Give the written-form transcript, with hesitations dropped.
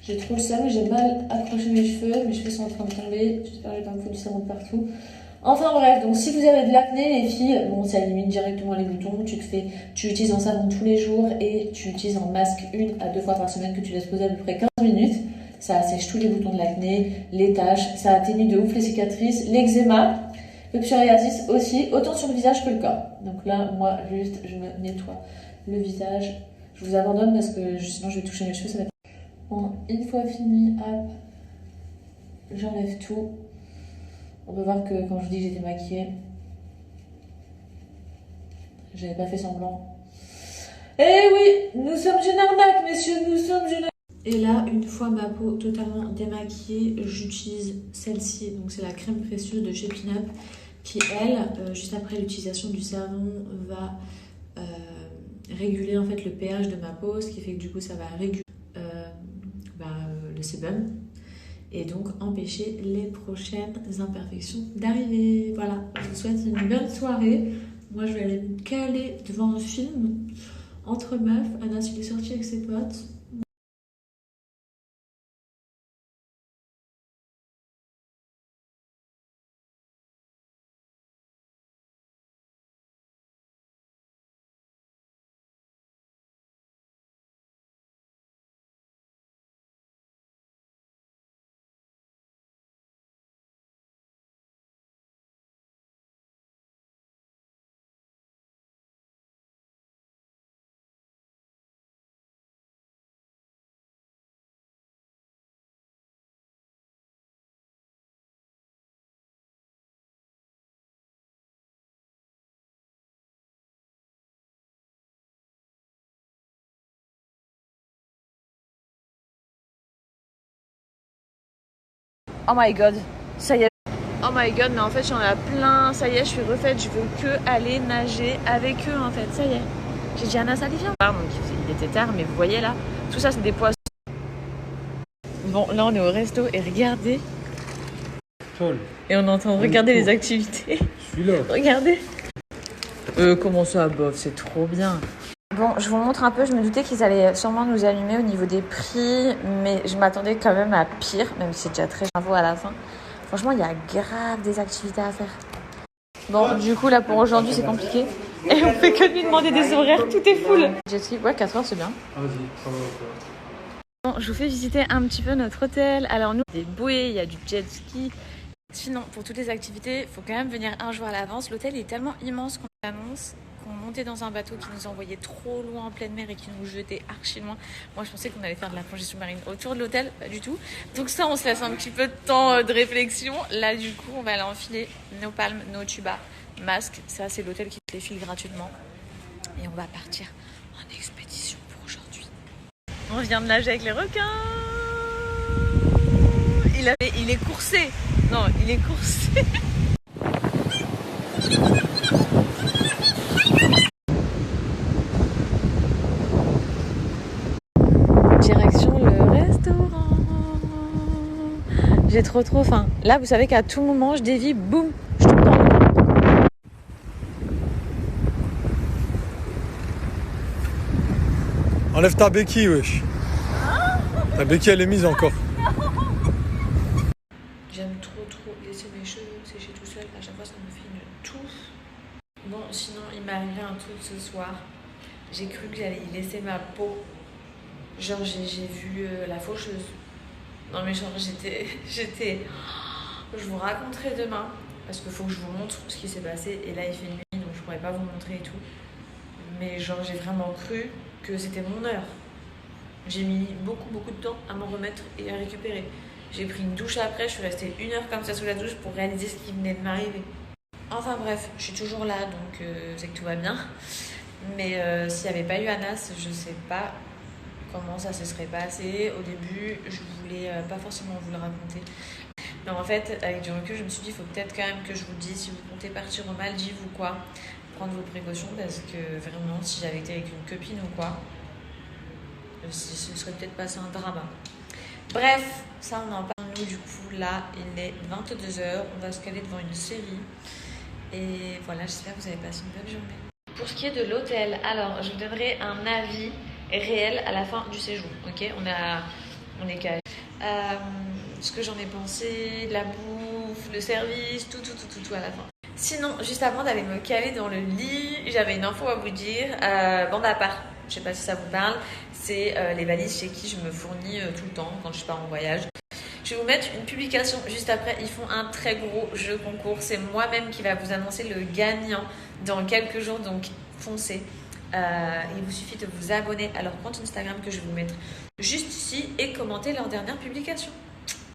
J'ai trop le seum, j'ai mal accroché mes cheveux sont en train de tomber. J'espère que j'ai pas me foutre du savon de partout. Enfin bref, donc si vous avez de l'acné les filles, bon ça élimine directement les boutons, tu utilises en savon tous les jours et tu utilises en masque 1 à 2 fois par semaine que tu laisses poser à peu près 15 minutes. Ça assèche tous les boutons de l'acné, les taches, ça atténue de ouf les cicatrices, l'eczéma, le psoriasis aussi, autant sur le visage que le corps. Donc là, moi juste, je me nettoie le visage. Je vous abandonne parce que sinon je vais toucher mes cheveux, ça va être... Bon, une fois fini, hop, j'enlève tout. On peut voir que quand je vous dis que j'étais maquillée, j'avais pas fait semblant. Eh oui, nous sommes une arnaque, messieurs, nous sommes une arnaque. Et là, une fois ma peau totalement démaquillée, j'utilise celle-ci. Donc c'est la crème précieuse de chez Pin Up qui, elle, juste après l'utilisation du savon, va réguler en fait le pH de ma peau, ce qui fait que du coup ça va réguler le sébum. Et donc empêcher les prochaines imperfections d'arriver. Voilà, je vous souhaite une bonne soirée. Moi je vais aller me caler devant un film entre meufs. Anas il est sorti avec ses potes. Oh my god, ça y est. Oh my god, mais en fait j'en ai plein, ça y est, je suis refaite, je veux que aller nager avec eux en fait, ça y est. J'ai dit à Anas, allez viens. Donc il était tard, mais vous voyez là, tout ça c'est des poissons. Bon, là on est au resto et regardez. Et on est en train de regarder les activités. Je suis là. Regardez. Comment ça, bof, c'est trop bien. Bon, je vous montre un peu, je me doutais qu'ils allaient sûrement nous allumer au niveau des prix, mais je m'attendais quand même à pire, même si c'est déjà très info à la fin. Franchement, il y a grave des activités à faire. Bon, du coup, là, pour aujourd'hui, c'est compliqué. Et on fait que lui demander des horaires, tout est full. Jet ski, ouais, 4 heures, c'est bien. Vas-y, ça va. Bon, je vous fais visiter un petit peu notre hôtel. Alors, nous, il y a des bouées, il y a du jet ski. Sinon, pour toutes les activités, il faut quand même venir un jour à l'avance. L'hôtel est tellement immense qu'on annonce qu'on montait dans un bateau qui nous envoyait trop loin en pleine mer et qui nous jetait archi loin. Moi, je pensais qu'on allait faire de la plongée sous-marine autour de l'hôtel, pas du tout. Donc ça, on se laisse un petit peu de temps de réflexion. Là, du coup, on va aller enfiler nos palmes, nos tubas, masques. Ça, c'est l'hôtel qui les file gratuitement. Et on va partir en expédition pour aujourd'hui. On vient de nager avec les requins. Il est coursé. Non, il est coursé. Direction le restaurant. J'ai trop faim. Là, vous savez qu'à tout moment, je dévie, boum, je tombe dans l'eau. Enlève ta béquille, wesh. Ta béquille, elle est mise encore. J'aime trop laisser mes cheveux sécher tout seul. À chaque fois, ça me fait une touffe. Bon, sinon, il m'est arrivé un truc ce soir. J'ai cru que j'allais y laisser ma peau. Genre, j'ai vu la faucheuse. Non, mais genre, j'étais... Je vous raconterai demain. Parce qu'il faut que je vous montre ce qui s'est passé. Et là, il fait nuit, donc je pourrais pas vous montrer et tout. Mais genre, j'ai vraiment cru que c'était mon heure. J'ai mis beaucoup de temps à m'en remettre et à récupérer. J'ai pris une douche après, je suis restée 1 heure comme ça sous la douche pour réaliser ce qui venait de m'arriver. Enfin bref, je suis toujours là, donc c'est que tout va bien. Mais s'il n'y avait pas eu Anas, je sais pas comment ça se serait passé. Au début, je voulais pas forcément vous le raconter. Mais en fait, avec du recul, je me suis dit, il faut peut-être quand même que je vous le dise si vous comptez partir aux Maldives ou quoi. Prendre vos précautions parce que vraiment, si j'avais été avec une copine ou quoi, ce serait peut-être passé un drama. Bref, ça on en parle nous du coup. Là, il est 22h, on va se caler devant une série. Et voilà, j'espère que vous avez passé une bonne journée. Pour ce qui est de l'hôtel, alors je vous donnerai un avis réel à la fin du séjour. Ok, on a On est calé. Ce que j'en ai pensé, la bouffe, le service, tout à la fin. Sinon, juste avant d'aller me caler dans le lit, j'avais une info à vous dire. Bande à part, je sais pas si ça vous parle, c'est les valises chez qui je me fournis tout le temps quand je pars en voyage. Je vais vous mettre une publication juste après. Ils font un très gros jeu concours. C'est moi-même qui va vous annoncer le gagnant dans quelques jours, donc foncez. Il vous suffit de vous abonner à leur compte Instagram que je vais vous mettre juste ici et commenter leur dernière publication.